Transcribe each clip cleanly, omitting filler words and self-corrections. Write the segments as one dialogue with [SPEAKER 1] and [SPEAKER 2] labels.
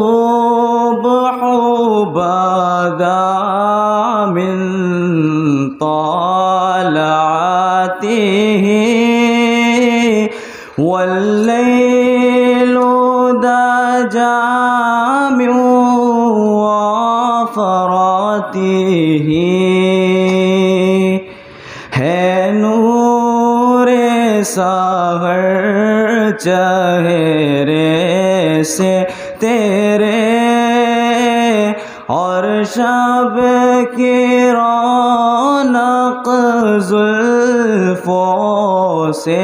[SPEAKER 1] الصبح بدا من طلعته والليل دجى من وفراته है नूर सहर चेहरे से तेरे और शब की रौनक जुल्फों से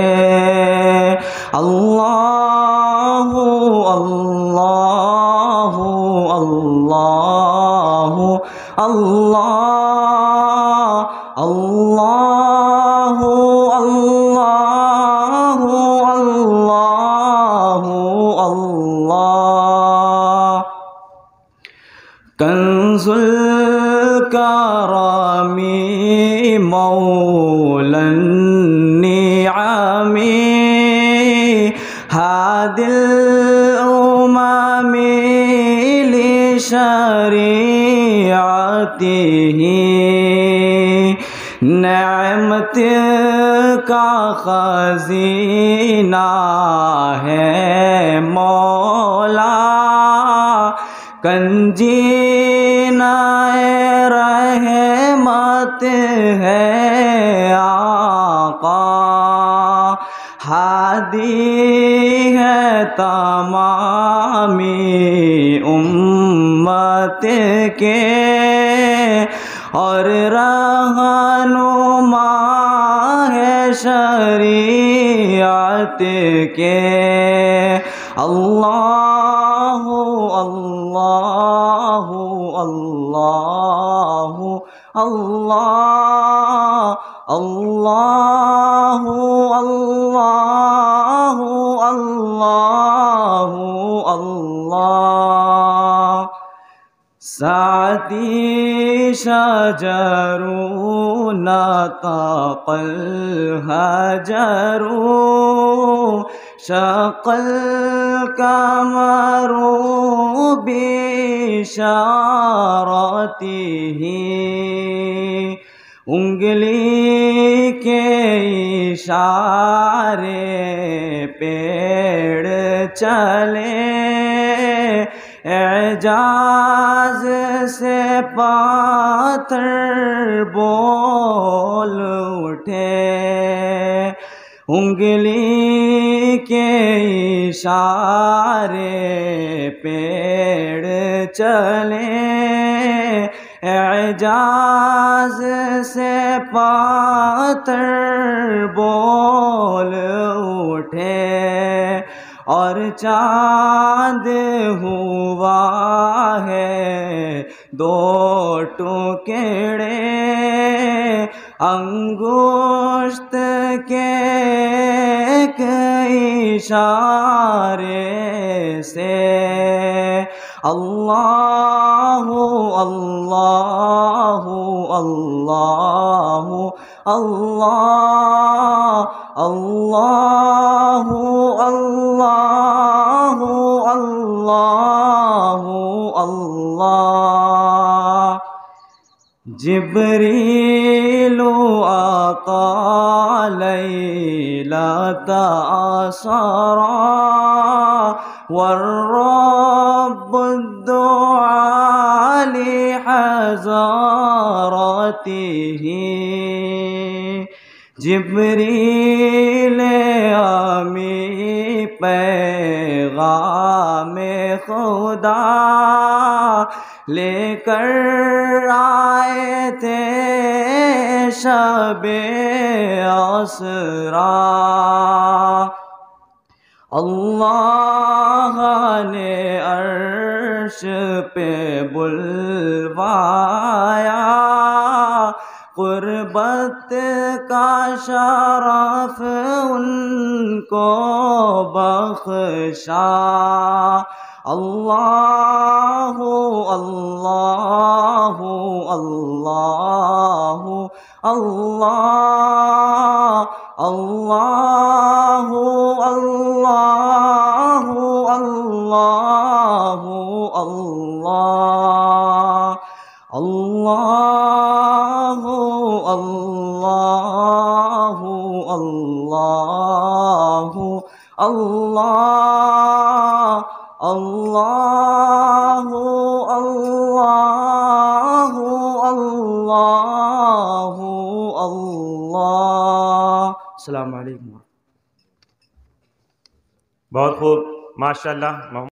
[SPEAKER 1] अल्लाहु अल्लाहु अल्लाहु अल्लाह अल्लाहु अल्लाहु अल्लाहु अल्लाह कंजुल करमी मौलन निआमी हादिल उमामी लिशरीअतिही नेमत का खजीना है मौला कंजीनाए रहमत है आका हादी है तमामी उम्मत के और रहनुमा है शरीअत के अल्लाहु अल्लाहु अल्लाहु अल्लाह अल्लाहु अल्लाहु अल्लाहु अल्लाह सादी शजरू नतक़ल हजरू शक़ल कमरू बिशारतिही उंगली के इशारे पेड़ चले एजाज से पाथर बोल उठे उंगली के इशारे पेड़ चले एजाज से पाथर बोल उठे और चाँद हुआ है दो टुकड़े अंगुष्ठ के इशारे से अल्लाहु अल्लाहु अल्लाहु अल्लाह अल्लाहु अल्लाहु अल्लाहु अल्लाह जिब्रीलु आता लैलता असरा वर्रब्बु दुआ लिहज़रतिही जिब्रील आमी पे खुदा लेकर आए थे शबे असरा। अल्लाह ने अर्श पे बुलवाया, क़ुर्बत का शरफ उनको बख्शा। अल्लाहु अल्लाहु अल्लाहु अल्लाह अल्लाहु अल्लाहु अल्लाहु अल्लाह अल्लाहु अल्लाहु अल्लाहु अल्लाह अल्लाहु अल्लाहु अल्लाहु अल्लाह। अस्सलामु अलैकुम।
[SPEAKER 2] बहुत खूब, माशाअल्लाह।